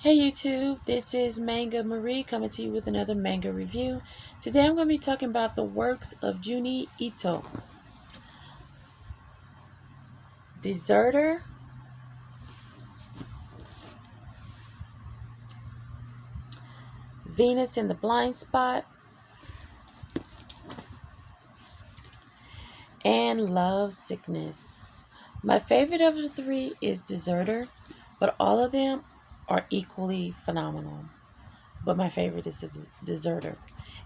Hey YouTube, this is Manga Marie coming to you with another manga review. Today I'm going to be talking about the works of Junji Ito. Deserter, Venus in the Blind Spot, and Lovesickness. My favorite of the three is Deserter, but all of them are equally phenomenal. But my favorite is Deserter,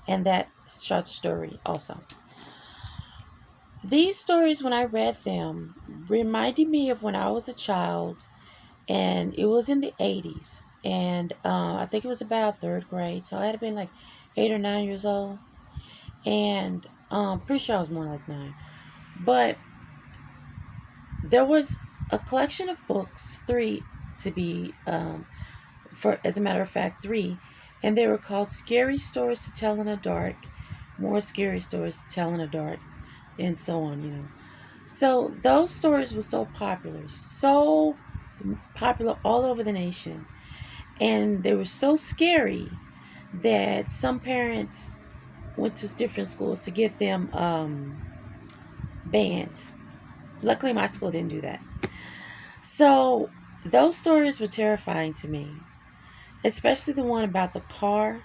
and that short story also. These stories, when I read them, reminded me of when I was a child, and it was in the 80s. And I think it was about third grade, so I had been like 8 or 9 years old. And pretty sure I was more like 9. But there was a collection of books, three to be, for as a matter of fact, three, and they were called Scary Stories to Tell in the Dark, More Scary Stories to Tell in the Dark, and so on. So those stories were so popular all over the nation, and they were so scary that some parents went to different schools to get them banned. Luckily, my school didn't do that. So those stories were terrifying to me, especially the one about the car.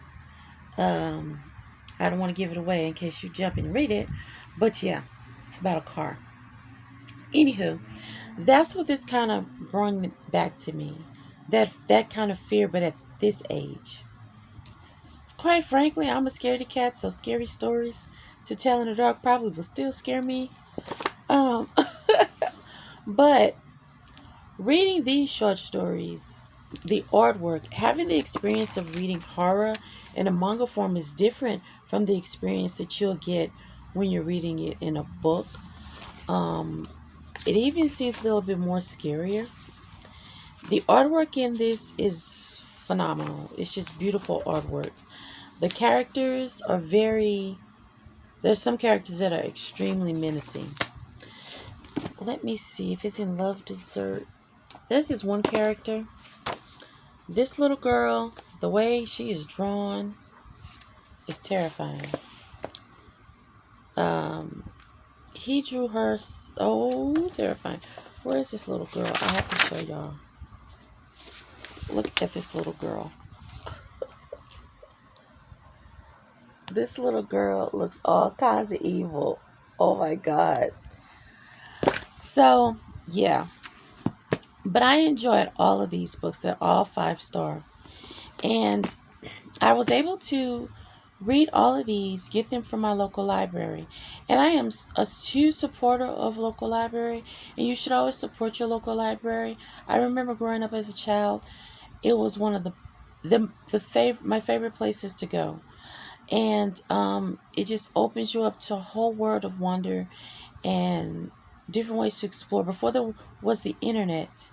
Um, I don't want to give it away in case you jump and read it, but yeah, it's about a car. Anywho, that's what this kind of brought back to me. That kind of fear, but at this age. Quite frankly, I'm a scaredy cat, so scary stories to tell in the dark probably will still scare me. Um, but reading these short stories, the artwork, having the experience of reading horror in a manga form is different from the experience that you'll get when you're reading it in a book. Um, it even seems a little bit more scarier. The artwork in this is phenomenal. It's just beautiful artwork. The characters are there's some characters that are extremely menacing. Let me see if it's in Love Dessert. There's this one character. This little girl, the way she is drawn is terrifying. He drew her so terrifying. Where is this little girl? I have to show y'all. Look at this little girl. This little girl looks all kinds of evil. Oh my God. So, yeah. But I enjoyed all of these books. They're all 5-star. And I was able to read all of these, get them from my local library. And I am a huge supporter of local library. And you should always support your local library. I remember growing up as a child, it was one of my favorite places to go. And it just opens you up to a whole world of wonder and different ways to explore. Before there was the internet,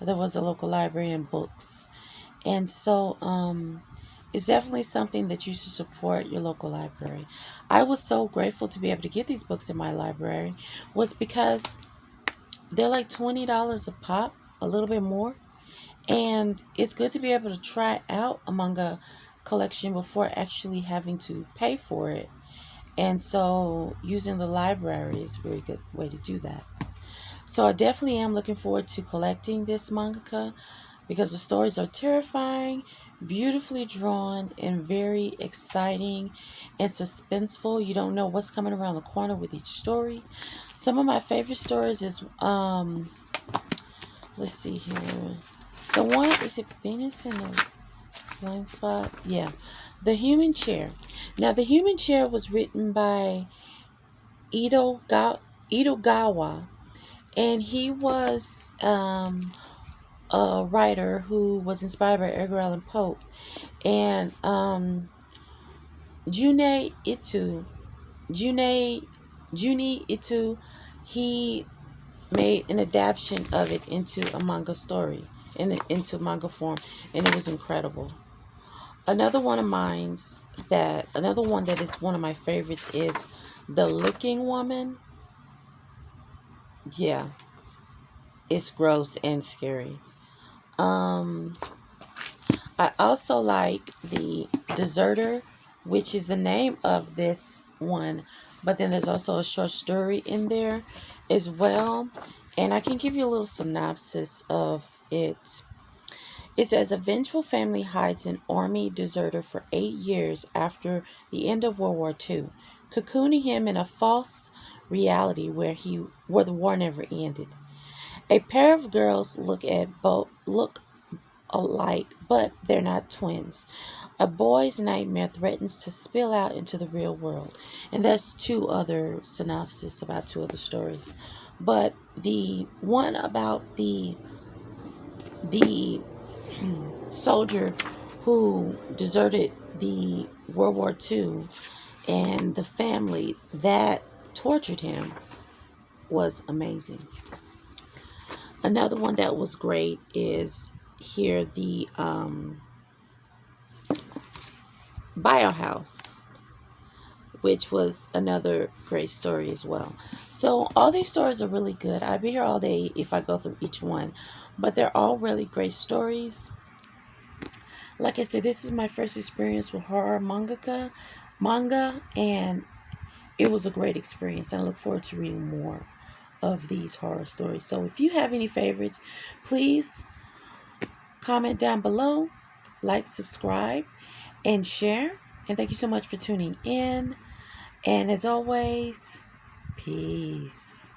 there was a local library and books. And so it's definitely something that you should support your local library. I was so grateful to be able to get these books in my library was because they're like $20 a pop, a little bit more. And it's good to be able to try out a manga collection before actually having to pay for it. And so using the library is a very good way to do that. So I definitely am looking forward to collecting this manga because the stories are terrifying, beautifully drawn, and very exciting and suspenseful. You don't know what's coming around the corner with each story. Some of my favorite stories is let's see here. The one, is it Venus in the Blind Spot? Yeah. The Human Chair. Now, The Human Chair was written by Gawa, and he was a writer who was inspired by Edgar Allan Poe. And Junji Ito, he made an adaptation of it into a manga story, into manga form, and it was incredible. Another one that is one of my favorites is The Licking Woman. Yeah, it's gross and scary. Um, I also like the Deserter, which is the name of this one, but then there's also a short story in there as well. And I can give you a little synopsis of it. It says a vengeful family hides an army deserter for 8 years after the end of World War II, cocooning him in a false reality where the war never ended. A pair of girls look alike, but they're not twins. A boy's nightmare threatens to spill out into the real world. And that's two other synopses about two other stories. But the one about the soldier who deserted the World War II and the family that tortured him was amazing. Another one that was great is here the Biohouse, which was another great story as well. So all these stories are really good. I'd be here all day if I go through each one, but they're all really great stories. Like I said, this is my first experience with manga, and it was a great experience. I look forward to reading more of these horror stories. So if you have any favorites, please comment down below, like, subscribe, and share. And thank you so much for tuning in. And as always, peace.